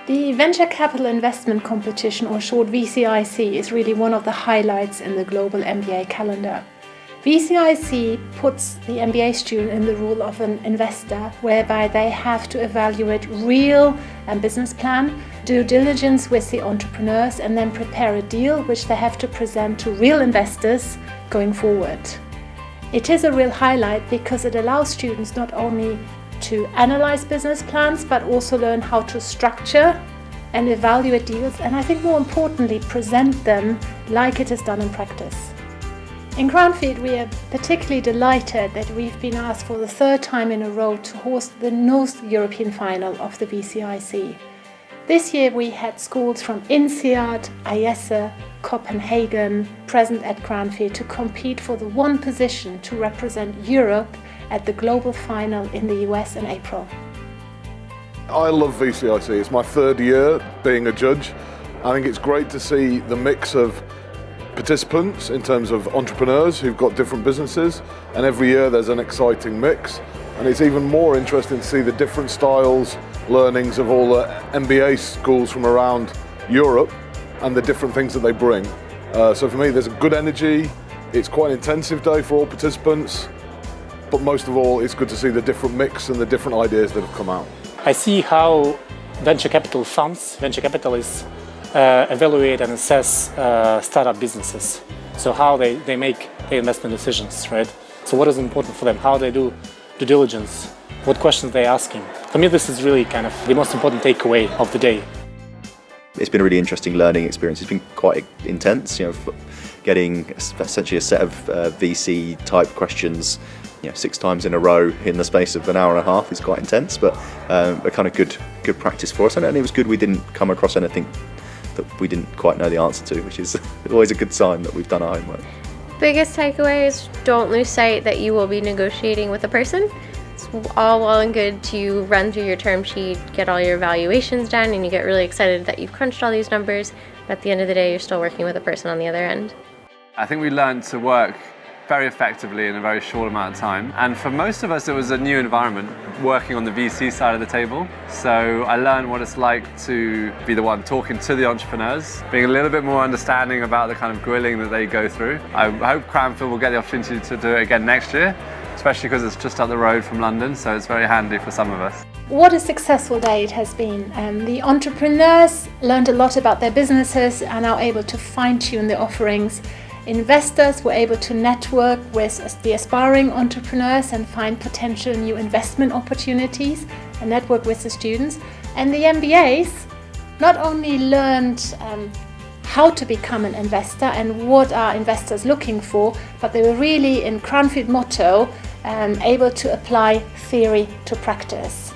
The Venture Capital Investment Competition, or short VCIC, is really one of the highlights in the global MBA calendar. VCIC puts the MBA student in the role of an investor, whereby they have to evaluate real business plan, due diligence with the entrepreneurs, and then prepare a deal which they have to present to real investors going forward. It is a real highlight because it allows students not only to analyze business plans, but also learn how to structure and evaluate deals, and I think more importantly, present them like it is done in practice. In Cranfield, we are particularly delighted that we've been asked for the third time in a row to host the North European final of the VCIC. This year we had schools from INSEAD, IESE, Copenhagen present at Cranfield to compete for the one position to represent Europe at the global final in the US in April. I love VCIC. It's my third year being a judge. I think it's great to see the mix of participants in terms of entrepreneurs who've got different businesses, and every year there's an exciting mix. And it's even more interesting to see the different styles, learnings of all the MBA schools from around Europe and the different things that they bring. So for me, there's a good energy. It's quite an intensive day for all participants. But most of all, it's good to see the different mix and the different ideas that have come out. I see how venture capital funds, venture capitalists, evaluate and assess startup businesses. So how they make their investment decisions, right? So what is important for them, how they do due diligence, what questions they're asking. For me, this is really kind of the most important takeaway of the day. It's been a really interesting learning experience. It's been quite intense, getting essentially a set of VC type questions 6 times in a row in the space of an hour and a half is quite intense, but a kind of good practice for us. And it was good we didn't come across anything that we didn't quite know the answer to, which is always a good sign that we've done our homework. Biggest takeaway is don't lose sight that you will be negotiating with a person. It's all well and good to run through your term sheet, get all your evaluations done, and you get really excited that you've crunched all these numbers, but at the end of the day, you're still working with a person on the other end. I think we learned to work very effectively in a very short amount of time. And for most of us, it was a new environment, working on the VC side of the table. So I learned what it's like to be the one talking to the entrepreneurs, being a little bit more understanding about the kind of grilling that they go through. I hope Cranfield will get the opportunity to do it again next year, especially because it's just up the road from London, so it's very handy for some of us. What a successful day it has been. The entrepreneurs learned a lot about their businesses, are now able to fine-tune their offerings. Investors were able to network with the aspiring entrepreneurs and find potential new investment opportunities and network with the students. And the MBAs not only learned how to become an investor and what are investors looking for, but they were really, in Cranfield motto, able to apply theory to practice.